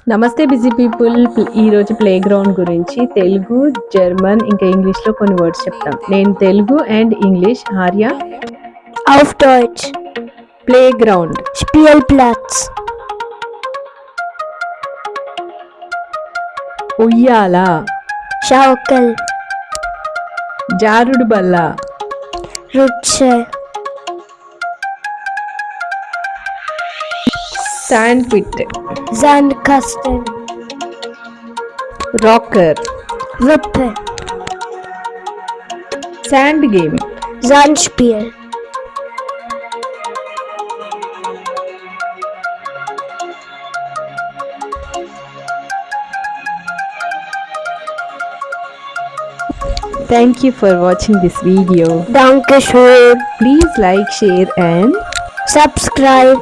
నమస్తే busy people. ఈరోజు playground గురించి తెలుగు, జర్మన్ ఇంకా ఇంగ్లీష్లో కొన్ని వర్డ్స్ చెప్తాం. నేను Telugu and English. Arya. Auf Deutsch. Playground. Spielplatz. ఉయ్యాల. Schaukel. జారుడు బల్ల. Rutsche. Sand pit. Sandkasten. Rocker. Wippe. Sand game. Sandspiel. Thank you for watching this video. Dankeschön. Please like, share and Subscribe.